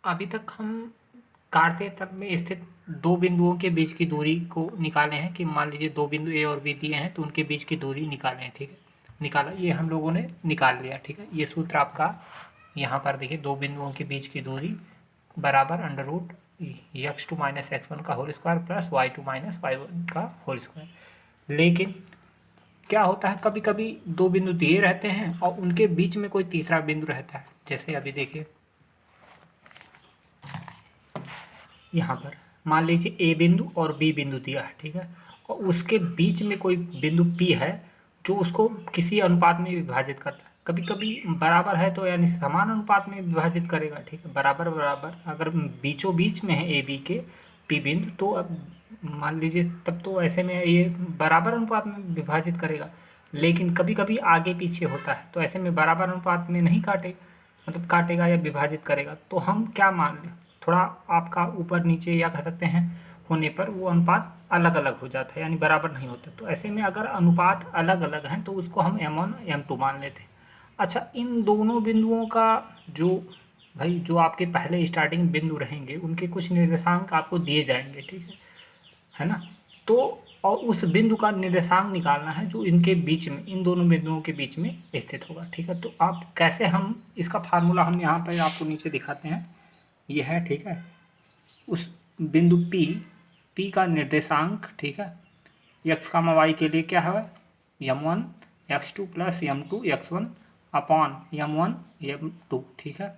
अभी तक हम काटते तल में स्थित दो बिंदुओं के बीच की दूरी को निकाले हैं कि मान लीजिए दो बिंदु ए और बी दिए हैं तो उनके बीच की दूरी निकालें, ठीक है। निकाला, ये हम लोगों ने निकाल लिया, ठीक है। ये सूत्र आपका यहाँ पर देखिए, दो बिंदुओं के बीच की दूरी बराबर under root x two minus x one का whole square plus y two minus y one का होल स्क्वायर। लेकिन क्या होता है, कभी कभी दो बिंदु दिए रहते हैं और उनके बीच में कोई तीसरा बिंदु रहता है। जैसे अभी देखिए यहाँ पर मान लीजिए ए बिंदु और बी बिंदु दिया है, ठीक है, और उसके बीच में कोई बिंदु पी है जो उसको किसी अनुपात में विभाजित करता है। कभी कभी बराबर है तो यानी समान अनुपात में विभाजित करेगा, ठीक है, बराबर बराबर। अगर बीचों बीच में है ए बी के पी बिंदु तो अब मान लीजिए तब तो ऐसे में ये बराबर अनुपात में विभाजित करेगा। लेकिन कभी कभी आगे पीछे होता है तो ऐसे में बराबर अनुपात में नहीं काटे, मतलब काटेगा या विभाजित करेगा। तो हम क्या मान लें, थोड़ा आपका ऊपर नीचे या कह सकते हैं होने पर वो अनुपात अलग अलग हो जाता है, यानी बराबर नहीं होता। तो ऐसे में अगर अनुपात अलग अलग हैं तो उसको हम m1 m2 मान लेते हैं। अच्छा, इन दोनों बिंदुओं का जो भाई जो आपके पहले स्टार्टिंग बिंदु रहेंगे उनके कुछ निर्देशांक आपको दिए जाएंगे, ठीक है ना। तो और उस बिंदु का निर्देशांक निकालना है जो इनके बीच में, इन दोनों बिंदुओं के बीच में स्थित होगा, ठीक है। तो आप कैसे, हम इसका फार्मूला हम यहाँ पर आपको नीचे दिखाते हैं, ये है, ठीक है। उस बिंदु P का निर्देशांक, ठीक है, x कामा वाई के लिए क्या है, m1 x2 plus m2 x1 upon m1 m2, ठीक है।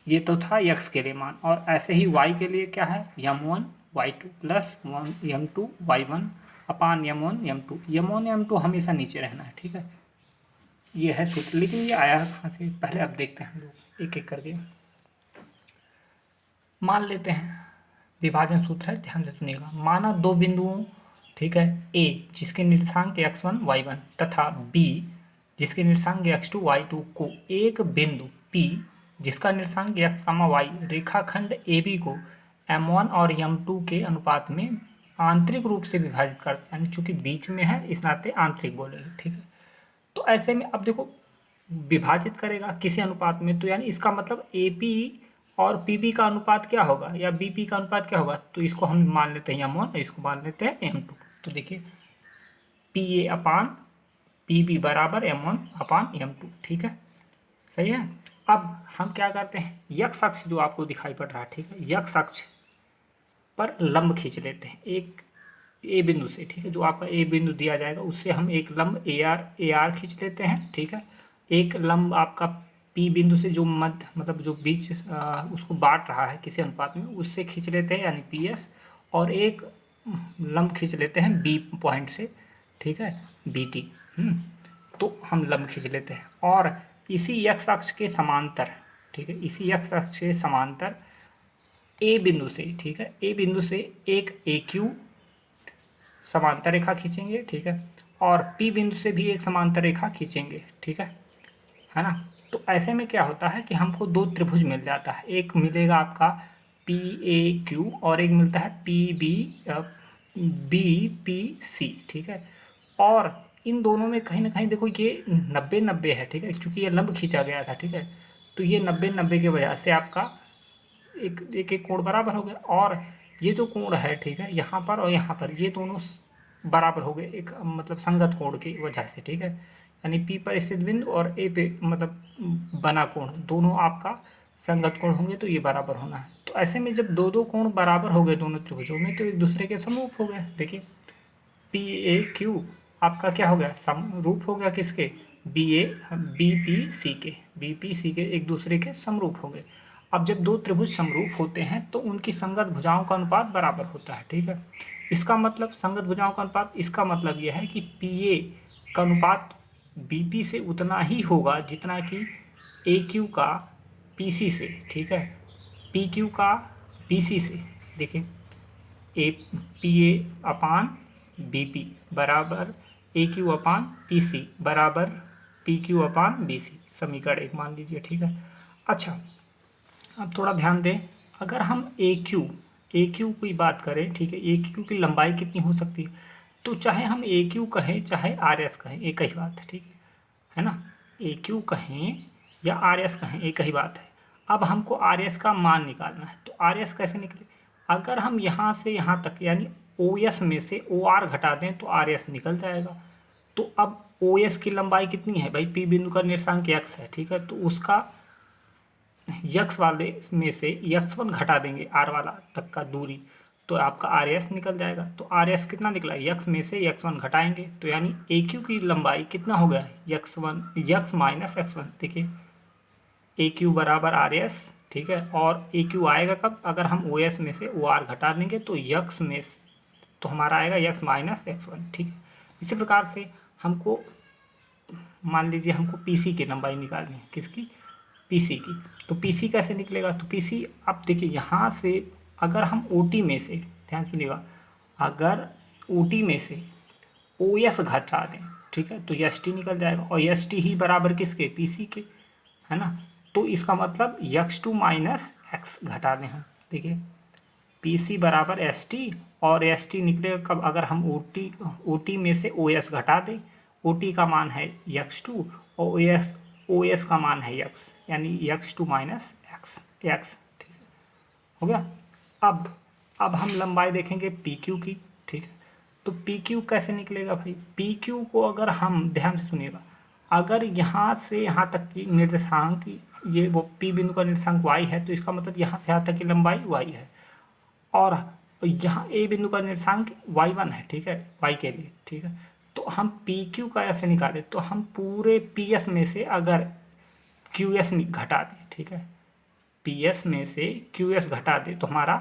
ये तो था x के लिए मान, और ऐसे ही y के लिए क्या है, m1 y2 plus m2 y1 अपान m1 m2 हमेशा नीचे रहना है, ठीक है। ये है सूत्र, लेकिन ये आया कहाँ से, पहले अब देखते हैं हम लोग एक एक करके। मान लेते हैं विभाजन सूत्र है, ध्यान से सुनिएगा। माना दो बिंदुओं, ठीक है, ए जिसके निर्देशांक x1 y1 तथा b जिसके निर्देशांक x2 y2 को एक बिंदु p जिसका निर्देशांक x, y रेखाखंड AB को m1 और m2 के अनुपात में आंतरिक रूप से विभाजित करते हैं, यानी चूंकि बीच में है इस नाते आंतरिक बोलेंगे, ठीक है। तो ऐसे में अब देखो विभाजित करेगा किसी अनुपात में, तो यानी इसका मतलब AP और पीबी का अनुपात क्या होगा या बीपी का अनुपात क्या होगा, तो इसको हम मान लेते हैं m1 और इसको मान लेते हैं m2। तो देखिए PA अपान पीबी बराबर m1 अपान m2, ठीक है, सही है। अब हम क्या करते हैं, यक्ष अक्ष जो आपको दिखाई पड़ रहा है, ठीक है, यक्ष अक्ष पर लंब खींच लेते हैं एक ए बिंदु से, ठीक है। जो आपका ए बिंदु दिया जाएगा उससे हम एक लंब ए आर खींच लेते हैं, ठीक है। एक लंब आपका पी बिंदु से जो मध्य, मतलब जो बीच उसको बांट रहा है किसी अनुपात में, उससे खींच लेते हैं यानी पी एस, और एक लंब खींच लेते हैं बी पॉइंट से, ठीक है, बी टी। तो हम लंब खींच लेते हैं और इसी एक्स अक्ष के समांतर, ठीक है, इसी एक्स अक्ष के समांतर ए बिंदु से, ठीक है, ए बिंदु से एक ए क्यू समांतर रेखा खींचेंगे, ठीक है, और पी बिंदु से भी एक समांतर रेखा खींचेंगे, ठीक है ना। तो ऐसे में क्या होता है कि हमको दो त्रिभुज मिल जाता है, एक मिलेगा आपका पी ए क्यू और एक मिलता है P B B P C, ठीक है। और इन दोनों में कहीं ना कहीं देखो ये 90-90 है, ठीक है, क्योंकि ये लंब खींचा गया था, ठीक है। तो ये 90-90 की वजह से आपका एक एक एक कोण बराबर हो गया, और ये जो कोण है, ठीक है, यहाँ पर और यहाँ पर ये दोनों बराबर हो गए, एक मतलब संगत कोण की वजह से, ठीक है। यानी पी पर स्थित बिंदु और ए पे मतलब बना कोण दोनों आपका संगत कोण होंगे, तो ये बराबर होना है। तो ऐसे में जब दो दो कोण बराबर हो गए दोनों त्रिभुजों में तो एक दूसरे के समरूप हो गए। देखिए पी ए क्यू आपका क्या हो गया, समरूप हो गया किसके, बी पी सी के एक दूसरे के समरूप हो गए। अब जब दो त्रिभुज समरूप होते हैं तो उनकी संगत भुजाओं का अनुपात बराबर होता है, ठीक है। इसका मतलब संगत भुजाओं का अनुपात, इसका मतलब यह है कि पी ए का अनुपात बी पी से उतना ही होगा जितना कि ए क्यू का पी सी से, ठीक है, पी क्यू का बी सी से। देखिए A P A upon B P बराबर A Q upon P C बराबर P Q upon B C, समीकरण एक मान लीजिए, ठीक है। अच्छा, अब थोड़ा ध्यान दें, अगर हम ए क्यू की बात करें, ठीक है, ए क्यू की लंबाई कितनी हो सकती है, तो चाहे हम ए क्यू कहें चाहे आर एस कहें एक ही बात है, ठीक है ना। ए क्यू कहें या आर एस कहें एक ही बात है। अब हमको आर एस का मान निकालना है। तो आर एस कैसे निकले, अगर हम यहाँ से यहाँ तक यानी ओ एस में से ओ आर घटा दें तो आर एस निकल जाएगा। तो अब ओ एस की लंबाई कितनी है भाई, पी बिंदु का निर्देशांक x है, ठीक है, तो उसका यक्स वाले में से x1 घटा देंगे आर वाला तक का दूरी, तो आपका आर एस निकल जाएगा। तो आर एस कितना निकला, यक्स में से x1 घटाएंगे तो यानी ए क्यू की लंबाई कितना हो गया है, यक्स माइनस x1। देखिए ए क्यू बराबर आर एस, ठीक है, और ए क्यू आएगा कब, अगर हम ओ एस में से ओ आर घटा देंगे तो यक्स में तो हमारा आएगा यक्स माइनस x1, ठीक है। इसी प्रकार से हमको मान लीजिए हमको पीसी की लंबाई निकालनी है, किसकी, पीसी की। तो पीसी कैसे निकलेगा, तो पीसी अब देखिए यहाँ से अगर हम ओटी में से, ध्यान सुनिएगा, अगर ओटी में से ओ एस घटा दें, ठीक है, तो एस टी निकल जाएगा, और एस टी ही बराबर किसके, पीसी के, है ना। तो इसका मतलब यक्स टू माइनस एक्स घटा दें हम, देखिए पी सी बराबर एस टी, और एस टी निकलेगा कब, अगर हम ओ टी में से ओ एस घटा दें। ओ टी का मान है यक्स टू और ओ एस का मान है यक्स, यानी यक्स टू माइनस एक्स, ठीक है, हो गया। अब हम लंबाई देखेंगे पी क्यू की, ठीक है। तो पी क्यू कैसे निकलेगा भाई, पी क्यू को अगर हम ध्यान से सुनिएगा, अगर यहाँ से यहाँ तक की निर्देशांक ये वो पी बिंदु का निर्देशांक y है, तो इसका मतलब यहाँ से यहाँ तक की लंबाई y है, और यहाँ ए बिंदु का निर्देशांक y1 है, ठीक है, y के लिए, ठीक है। तो हम पी क्यू का ऐसे निकालें तो हम पूरे पी एस में से अगर क्यू एस घटा दें, ठीक है, पी एस में से क्यू एस घटा दें तो हमारा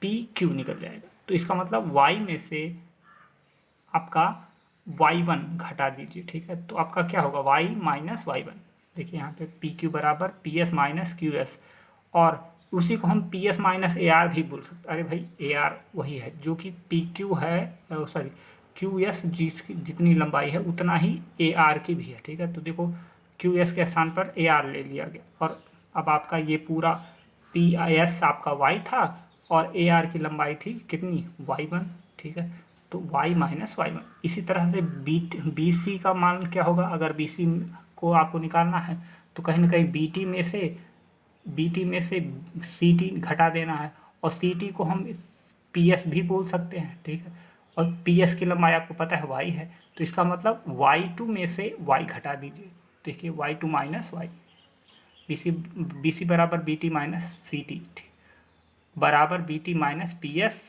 पी क्यू निकल जाएगा। तो इसका मतलब y में से आपका y1 घटा दीजिए, ठीक है, तो आपका क्या होगा, y माइनस y1। देखिए यहाँ पे पी क्यू बराबर P S minus Q S, और उसी को हम P S minus A R भी बोल सकते। अरे भाई ए आर वही है जो कि पी क्यू है, सॉरी क्यू एस जिसकी जितनी लंबाई है उतना ही ए आर की भी है, ठीक है। तो देखो क्यू एस के स्थान पर ए आर ले लिया गया, और अब आपका ये पूरा पी एस आपका y था और ए आर की लंबाई थी कितनी, y1, ठीक है। तो y माइनस y1। इसी तरह से बी सी का मान क्या होगा, अगर बी सी को आपको निकालना है तो कहीं ना कहीं बी टी में से सी टी घटा देना है, और सी टी को हम पी एस भी बोल सकते हैं, ठीक है, और पी एस की लंबाई आपको पता है y है, तो इसका मतलब y2 में से y घटा दीजिए। देखिए y2 minus y, b c बराबर b t minus c t बराबर b t minus p s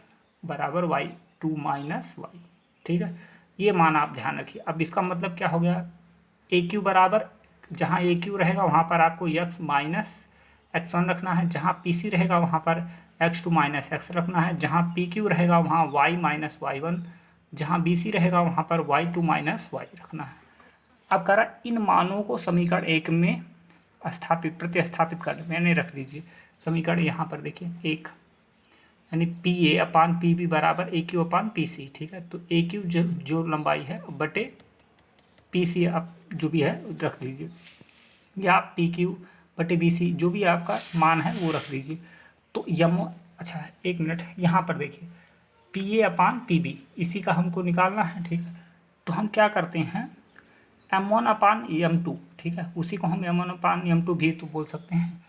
बराबर y2 माइनस y, ठीक है। ये मान आप ध्यान रखिए। अब इसका मतलब क्या हो गया, ए क्यू बराबर जहाँ ए क्यू रहेगा वहाँ पर आपको x माइनस x1 रखना है, जहाँ पी सी रहेगा वहाँ पर x2 माइनस x रखना है, जहाँ पी क्यू रहेगा वहाँ y माइनस y1, जहाँ बी सी रहेगा वहाँ पर y2 माइनस y रखना है। अब करा इन मानों को समीकरण 1 में प्रतिस्थापित कर मैंने रख दीजिए। समीकरण यहाँ पर देखिए 1, यानी P A upon P B बराबर A Q upon P C, ठीक है। तो ए क्यू जो लंबाई है बटे पी सी आप जो भी है रख दीजिए, या पी क्यू बटे बी सी जो भी आपका मान है वो रख दीजिए। तो यम, अच्छा एक मिनट, यहाँ पर देखिए P A upon P B इसी का हमको निकालना है, ठीक है। तो हम क्या करते हैं, M1 अपान M2, ठीक है, उसी को हम M1 अपान M2 भी तो बोल सकते हैं।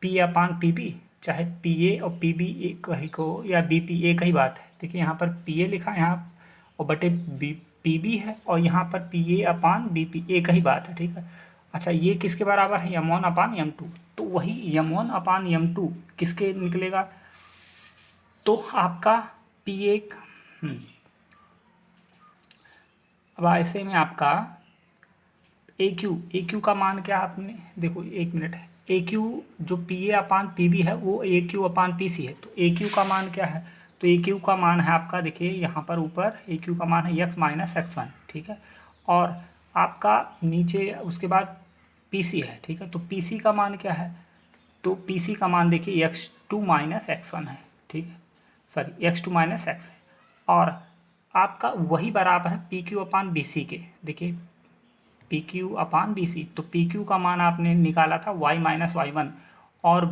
पी अपान पी बी, चाहे पी ए और पी बी एक ही को या बी पी एक ही बात है। देखिए यहाँ पर पी ए लिखा है यहाँ, और बटे बी पी बी है, और यहाँ पर P A upon B P एक ही बात है, ठीक है। अच्छा ये किसके बराबर है, M1 अपान M2, तो वही M1 अपान M2 किसके निकलेगा, तो आपका पी एक, अब ऐसे में आपका ए क्यू का मान क्या आपने देखो, एक मिनट है, ए क्यू जो P A upon P B है वो ए क्यू अपान पी सी है। तो ए क्यू का मान क्या है, तो ए क्यू का मान है आपका, देखिए यहाँ पर ऊपर ए क्यू का मान है यक्स माइनस x1, ठीक है, और आपका नीचे उसके बाद पी सी है, ठीक है। तो पी सी का मान क्या है, तो पी सी का मान देखिए x2 माइनस x1 है, ठीक है, सॉरी x2 माइनस x है, और आपका वही बराबर है पी क्यू अपान बी सी के। देखिए पी क्यू अपान बी सी, तो पी क्यू का मान आपने निकाला था y माइनस y1, और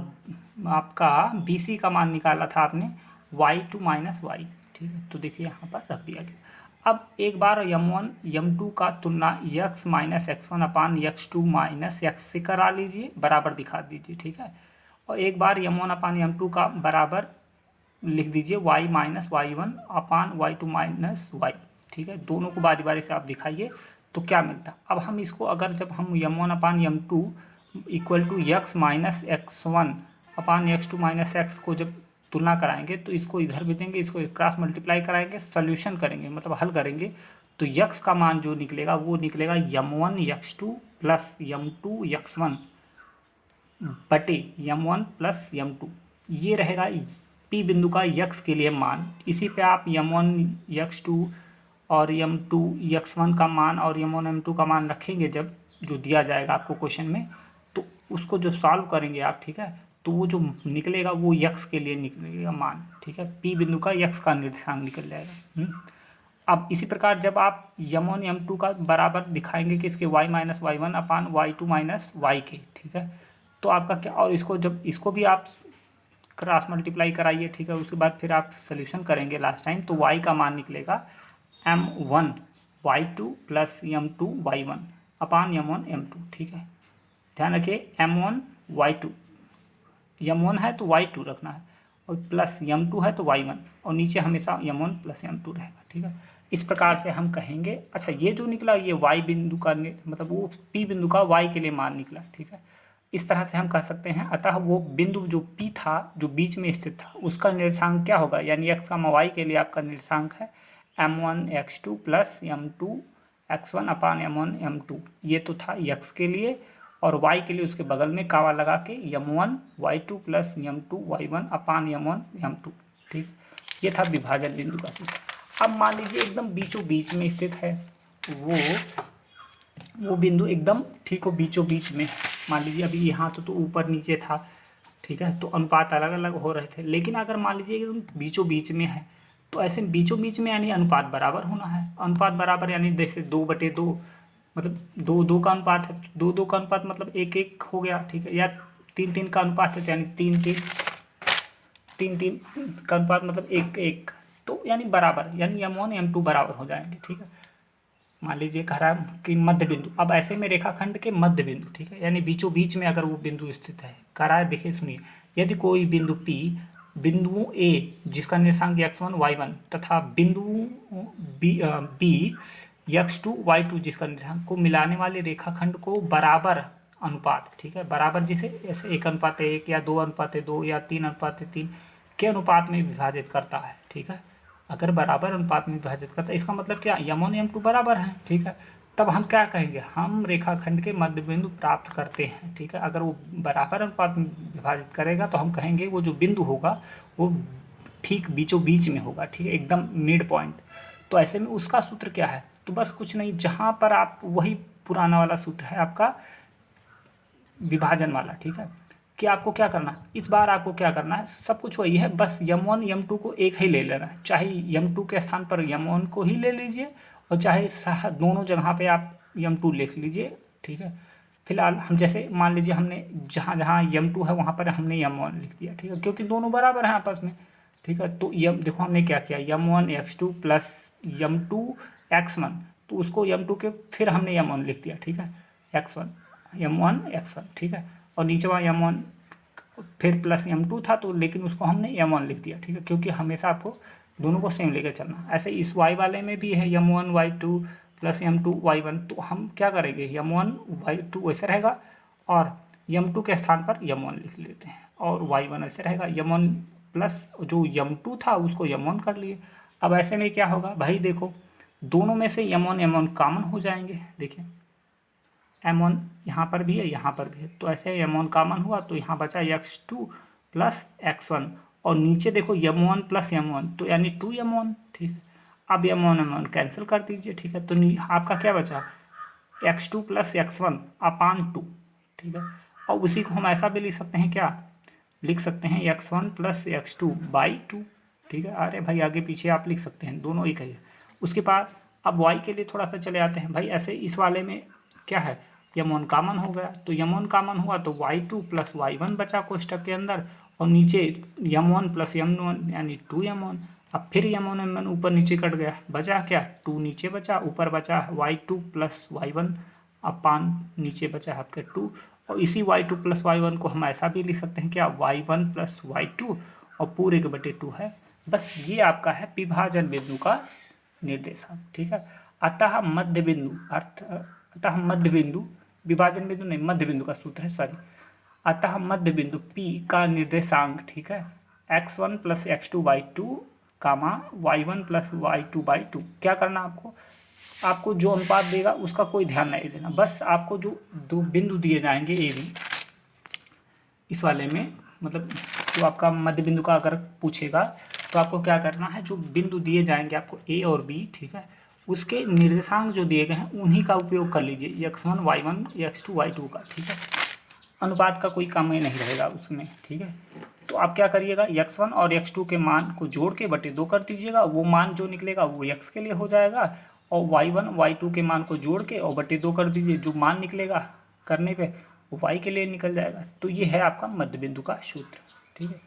आपका बी सी का मान निकाला था आपने y2 माइनस y, ठीक है। तो देखिए यहाँ पर रख दिया गया। अब एक बार m1 m2 का तुलना x minus x1 upon x2 minus x से करा लीजिए, बराबर दिखा दीजिए, ठीक है। और एक बार m1 अपान m2 का बराबर लिख दीजिए y माइनस y1 अपान y2 माइनस y, ठीक है। दोनों को बारी बारी से आप दिखाइए तो क्या मिलता। अब हम इसको अगर जब हम m1 upon m2 equal to x minus x1 upon x2 minus x को जब तुलना कराएंगे तो इसको इधर भेजेंगे, इसको क्रॉस मल्टीप्लाई कराएंगे, सोल्यूशन करेंगे मतलब हल करेंगे, तो x का मान जो निकलेगा वो निकलेगा m1 x2 plus m2 x1 बटे m1 प्लस m2। ये रहेगा P बिंदु का x के लिए मान। इसी पे आप m1 x2 और m2 x1 का मान और m1 m2 का मान रखेंगे जब जो दिया जाएगा आपको क्वेश्चन में, तो उसको जो सॉल्व करेंगे आप, ठीक है, तो वो जो निकलेगा वो x के लिए निकलेगा मान, ठीक है। P बिंदु का x का निर्देशांक निकल जाएगा। अब इसी प्रकार जब आप m1 m2 का बराबर दिखाएंगे कि इसके y माइनस y1 अपान y2 माइनस y के, ठीक है, तो आपका क्या, और इसको जब इसको भी आप क्रॉस मल्टीप्लाई कराइए, ठीक है, उसके बाद फिर आप सोल्यूशन करेंगे लास्ट टाइम, तो y का मान निकलेगा m1 y2 plus m2 y1 अपान m1 m2, ठीक है। ध्यान रखिए m1 y2, m1 है तो y2 रखना है और प्लस m2 है तो y1, और नीचे हमेशा m1 प्लस m2 रहेगा, ठीक है। इस प्रकार से हम कहेंगे। अच्छा, ये जो निकला ये y बिंदु का मतलब वो P बिंदु का y के लिए मान निकला, ठीक है। इस तरह से हम कह सकते हैं। अतः वो बिंदु जो P था जो बीच में स्थित था उसका निर्देशांक क्या होगा, यानी x, y के लिए आपका निर्देशांक है m1 x2 plus m2 x1 अपान m1 m2। ये तो था x के लिए, और y के लिए उसके बगल में कावा लगा के m1 y2 plus m2 y1 अपान m1 m2, ठीक। ये था विभाजन बिंदु का सूत्र। अब मान लीजिए एकदम बीचों बीच में स्थित है वो बिंदु एकदम, ठीक हो, बीचों बीच में। मान लीजिए अभी यहाँ तो ऊपर नीचे था, ठीक है, तो अनुपात अलग अलग हो रहे थे, लेकिन अगर मान लीजिए एकदम बीचों बीच में है तो ऐसे बीचों बीच में यानी अनुपात बराबर होना है। अनुपात बराबर यानी जैसे 2/2, मतलब 2/2 का अनुपात है, 2/2 का अनुपात मतलब 1/1 हो गया, ठीक है, या 3/3 का अनुपात है तो यानी 3/3 का अनुपात मतलब 1/1, तो यानी बराबर, यानी m1 m2 बराबर हो जाएंगे, ठीक है। मान लीजिए कह रहा है कि मध्य बिंदु, अब ऐसे में रेखाखंड के मध्य बिंदु, ठीक है, यानी बीचों बीच में अगर वो बिंदु स्थित है, कह रहा है, देखिए सुनिए, यदि कोई बिंदु P बिंदु A जिसका निर्देशांक x1 y1 तथा बिंदु B x2 y2 जिसका निर्देशांक को मिलाने वाले रेखाखंड को बराबर अनुपात, ठीक है, बराबर जिसे ऐसे 1:1 या 2:2 या 3:3 के अनुपात में विभाजित करता है, ठीक है। अगर बराबर अनुपात में विभाजित करता है इसका मतलब क्या, m1 m2 बराबर है, ठीक है। तब हम क्या कहेंगे, हम रेखाखंड के मध्य बिंदु प्राप्त करते हैं, ठीक है। अगर वो बराबर अनुपात में विभाजित करेगा तो हम कहेंगे वो जो बिंदु होगा वो ठीक बीचों बीच में होगा, ठीक है, एकदम मिड पॉइंट। तो ऐसे में उसका सूत्र क्या है, तो बस कुछ नहीं, जहाँ पर आप वही पुराना वाला सूत्र है आपका विभाजन वाला, ठीक है, कि आपको क्या करना, इस बार आपको क्या करना है, सब कुछ वही है, बस m1 m2 को एक ही ले लेना है, चाहे m2 के स्थान पर m1 को ही ले लीजिए और चाहे दोनों जगह पे आप m2 लिख लीजिए, ठीक है। फिलहाल हम जैसे मान लीजिए हमने जहाँ जहाँ m2 है वहाँ पर हमने m1 लिख दिया, ठीक है, क्योंकि दोनों बराबर हैं आपस में, ठीक है। तो देखो हमने क्या किया, m1 x2 plus m2 x1, तो उसको m2 के फिर हमने m1 लिख दिया, ठीक है, m1 x1, ठीक है, और नीचे वहाँ m1 फिर प्लस m2 था तो लेकिन उसको हमने m1 लिख दिया, ठीक है, क्योंकि हमेशा आपको दोनों को सेम लेकर चलना। ऐसे इस y वाले में भी है m1 y2 plus m2 y1, तो हम क्या करेंगे, m1 y2 वैसे रहेगा और m2 के स्थान पर m1 लिख लेते हैं, और y1 ऐसे रहेगा, m1 प्लस जो m2 था उसको m1 कर लिए। अब ऐसे में क्या होगा भाई, देखो दोनों में से m1 m1 कॉमन हो जाएंगे, देखिए m1 यहाँ पर भी है यहाँ पर भी है, तो ऐसे m1 कॉमन हुआ तो यहाँ बचा x2 प्लस x1, और नीचे देखो m1 प्लस m1 तो यानी 2m1, ठीक है। अब m1 m1 कैंसिल कर दीजिए, ठीक है, तो आपका क्या बचा, x2 प्लस x1 अपान 2, ठीक है। और उसी को हम ऐसा भी लिख सकते हैं, क्या लिख सकते हैं, x1 प्लस x2 बाई 2, ठीक है। अरे भाई आगे पीछे आप लिख सकते हैं, दोनों एक ही है। उसके बाद अब y के लिए थोड़ा सा चले आते हैं भाई, ऐसे इस वाले में क्या है, m1 कॉमन हो गया, तो m1 कॉमन हुआ तो y2 प्लस y1 बचा कोष्टक के अंदर, और नीचे m1 प्लस m1 यानी 2m1। अब फिर m1 m1 ऊपर नीचे कट गया, बचा क्या, 2 नीचे बचा, ऊपर बचा y2 प्लस y1 अपान नीचे बचा आपके 2, और इसी y2 प्लस y1 को हम ऐसा भी लिख सकते हैं क्या, y1 प्लस y2 और पूरे के बटे 2 है। बस ये आपका है विभाजन बिंदु का निर्देशांक, ठीक है। अतः मध्य बिंदु विभाजन बिंदु नहीं, मध्य बिंदु का सूत्र है, सॉरी। अतः मध्य बिंदु P का निर्देशांक, ठीक है, x1 प्लस x2 y2 कामा y1 प्लस y2 y2। क्या करना आपको जो अनुपात देगा उसका कोई ध्यान नहीं देना, बस आपको जो दो बिंदु दिए जाएंगे ए बी, इस वाले में मतलब जो आपका मध्य बिंदु का अगर पूछेगा तो आपको क्या करना है, जो बिंदु दिए जाएंगे आपको ए और बी, ठीक है, उसके निर्देशांक जो दिए गए हैं उन्हीं का उपयोग कर लीजिए, x1 y1 x2 y2 का, ठीक है। अनुपात का कोई काम ही नहीं रहेगा उसमें, ठीक है। तो आप क्या करिएगा, x1 और x2 के मान को जोड़ के बटे 2 कर दीजिएगा, वो मान जो निकलेगा वो x के लिए हो जाएगा, और y1 y2 के मान को जोड़ के और बटे 2 कर दीजिए, जो मान निकलेगा करने पे वो y के लिए निकल जाएगा। तो ये है आपका मध्य बिंदु का सूत्र, ठीक है।